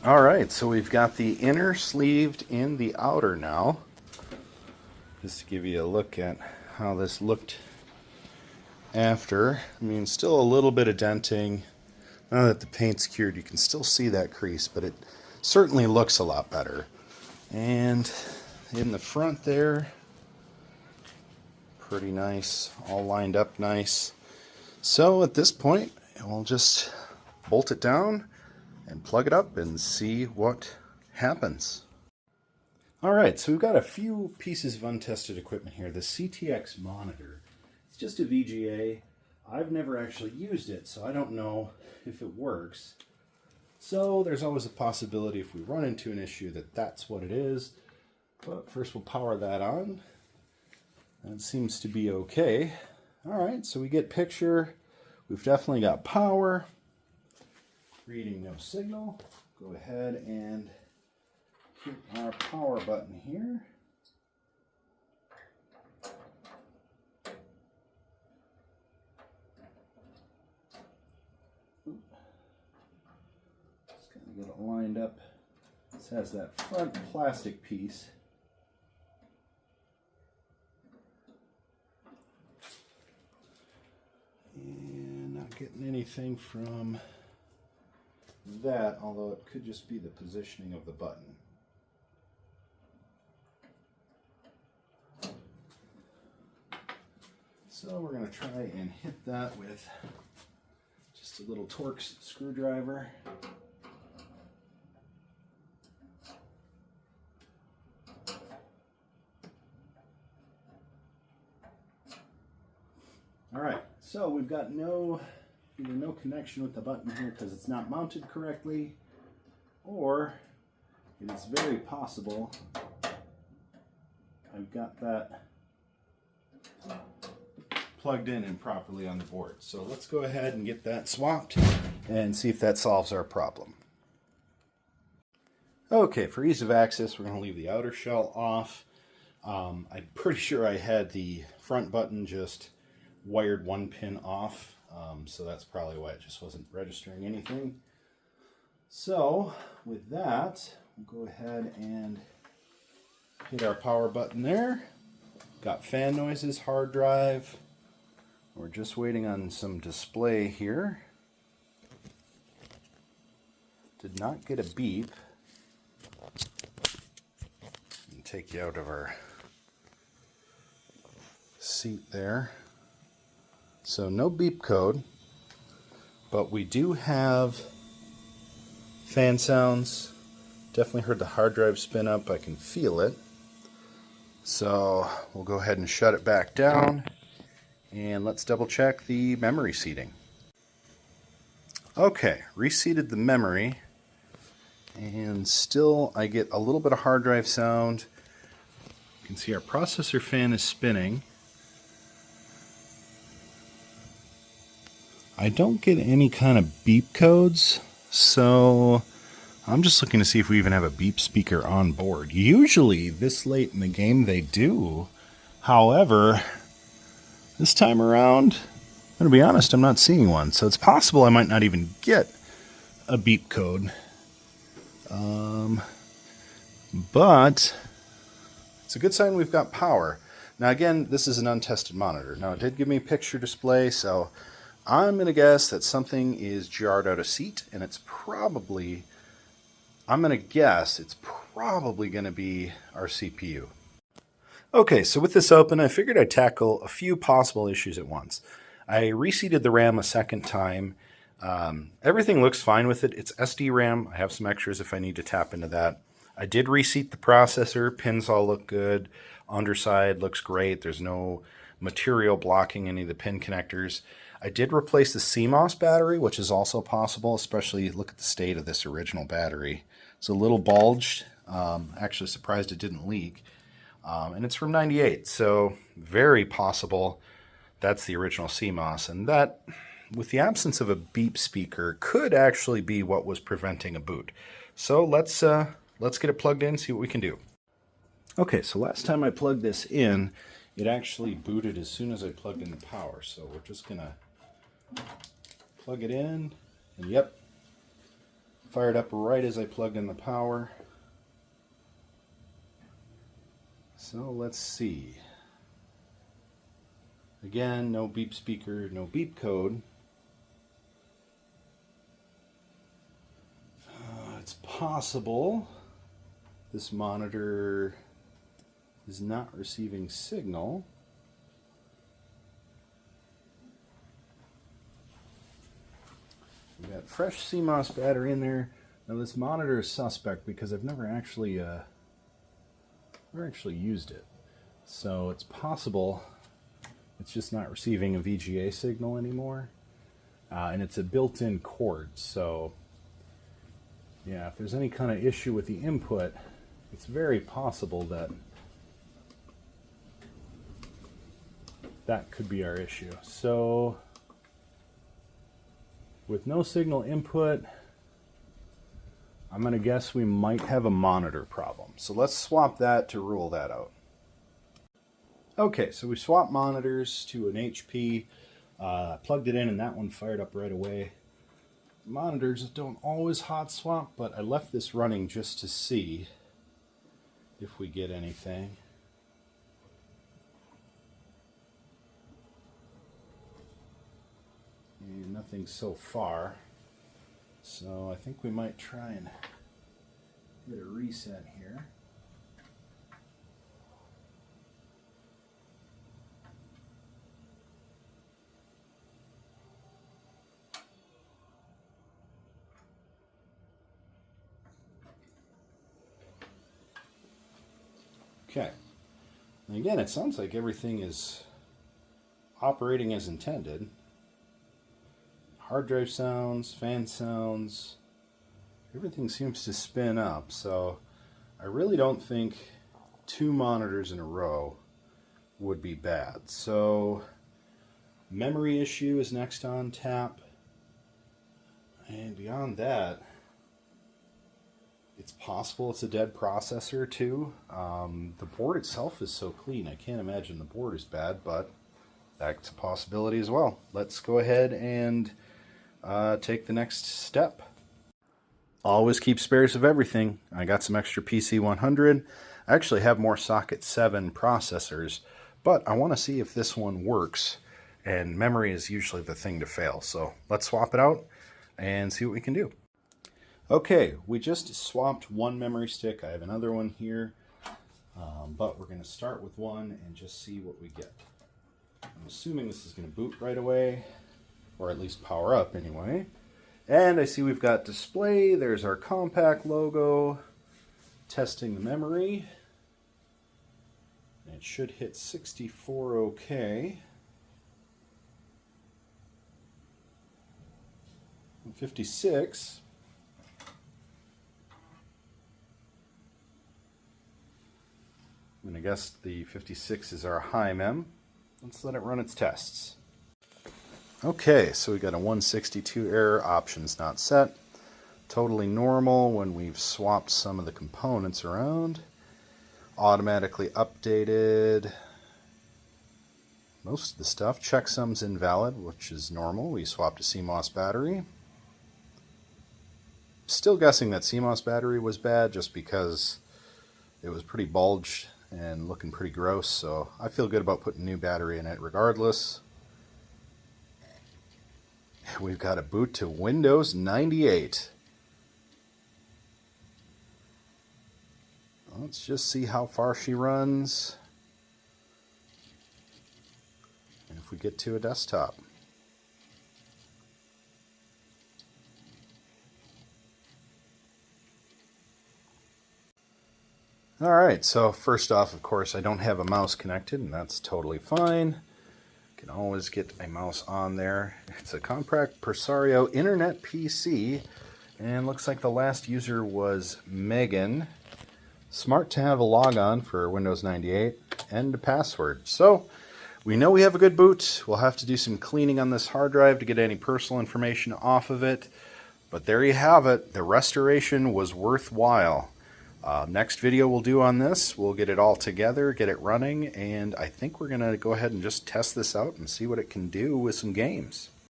All right, so we've got the inner sleeved in the outer now. Just to give you a look at how this looked after. I mean, still a little bit of denting. Now that the paint's cured, you can still see that crease, but it certainly looks a lot better. And in the front there, pretty nice, all lined up nice. So at this point, we'll just bolt it down and plug it up and see what happens. All right, so we've got a few pieces of untested equipment here. The CTX monitor, it's just a VGA. I've never actually used it, so I don't know if it works. So there's always a possibility if we run into an issue that that's what it is. But first we'll power that on. That seems to be okay. All right, so we get picture. We've definitely got power. Reading no signal. Go ahead and hit our power button here. Just kind of get it lined up. This has that front plastic piece. And not getting anything from that, although it could just be the positioning of the button. So we're going to try and hit that with just a little Torx screwdriver. All right, so we've got either no connection with the button here because it's not mounted correctly, or it is very possible I've got that plugged in improperly on the board. So let's go ahead and get that swapped and see if that solves our problem. Okay, for ease of access, we're going to leave the outer shell off. I'm pretty sure I had the front button just wired one pin off. So that's probably why it just wasn't registering anything. So with that, we'll go ahead and hit our power button there. Got fan noises, hard drive. We're just waiting on some display here. Did not get a beep. And take you out of our seat there. So no beep code, but we do have fan sounds. Definitely heard the hard drive spin up. I can feel it. So we'll go ahead and shut it back down, and let's double check the memory seating. Okay, reseated the memory, and still I get a little bit of hard drive sound. You can see our processor fan is spinning. I don't get any kind of beep codes, so I'm just looking to see if we even have a beep speaker on board. Usually this late in the game they do. However, this time around, I'm going to be honest, I'm not seeing one. So it's possible I might not even get a beep code. But it's a good sign we've got power. Now again, this is an untested monitor. Now it did give me a picture display, so I'm going to guess that something is jarred out of seat, and it's probably, I'm going to guess it's probably going to be our CPU. Okay, so with this open, I figured I'd tackle a few possible issues at once. I reseated the RAM a second time. Everything looks fine with it. It's SD RAM. I have some extras if I need to tap into that. I did reseat the processor. Pins all look good. Underside looks great. There's no material blocking any of the pin connectors. I did replace the CMOS battery, which is also possible, especially look at the state of this original battery. It's a little bulged. Actually surprised it didn't leak. And it's from 98, so very possible that's the original CMOS. And that, with the absence of a beep speaker, could actually be what was preventing a boot. So let's get it plugged in, see what we can do. Okay, so last time I plugged this in, it actually booted as soon as I plugged in the power. So we're just gonna plug it in, and yep, Fired up right as I plugged in the power. So let's see. Again, no beep speaker, no beep code. It's possible this monitor is not receiving signal. We've got fresh CMOS battery in there. Now this monitor is suspect because I've never actually used it. So it's possible it's just not receiving a VGA signal anymore. And it's a built-in cord, so yeah, if there's any kind of issue with the input, it's very possible that that could be our issue. So with no signal input, I'm going to guess we might have a monitor problem. So let's swap that to rule that out. Okay, so we swapped monitors to an HP, plugged it in, and that one fired up right away. Monitors don't always hot swap, but I left this running just to see if we get anything. And nothing so far. So I think we might try and get a reset here. Okay, and again, it sounds like everything is operating as intended. Hard drive sounds, fan sounds, everything seems to spin up, so I really don't think 2 monitors in a row would be bad. So memory issue is next on tap, and beyond that, it's possible it's a dead processor too. The board itself is so clean, I can't imagine the board is bad, but that's a possibility as well. Let's go ahead and take the next step. Always keep spares of everything. I got some extra PC100. I actually have more socket 7 processors, but I want to see if this one works, and memory is usually the thing to fail. So let's swap it out and see what we can do. Okay, we just swapped one memory stick. I have another one here, but we're going to start with one and just see what we get. I'm assuming this is going to boot right away, or at least power up anyway. And I see we've got display. There's our Compaq logo. Testing the memory. It should hit 64 okay. 56. I'm going to guess the 56 is our high mem. Let's let it run its tests. Okay, so we got a 162 error, options not set. Totally normal when we've swapped some of the components around. Automatically updated most of the stuff. Checksum's invalid, which is normal. We swapped a CMOS battery. Still guessing that CMOS battery was bad just because it was pretty bulged and looking pretty gross, so I feel good about putting a new battery in it regardless. We've got a boot to Windows 98. Let's just see how far she runs, and if we get to a desktop. Alright, so first off, of course, I don't have a mouse connected, and that's totally fine. Can always get a mouse on there. It's a Compaq Presario Internet PC, and looks like the last user was Megan. Smart to have a logon for Windows 98 and a password. So we know we have a good boot. We'll have to do some cleaning on this hard drive to get any personal information off of it. But there you have it. The restoration was worthwhile. Next video we'll do on this, we'll get it all together, get it running, and I think we're going to go ahead and just test this out and see what it can do with some games.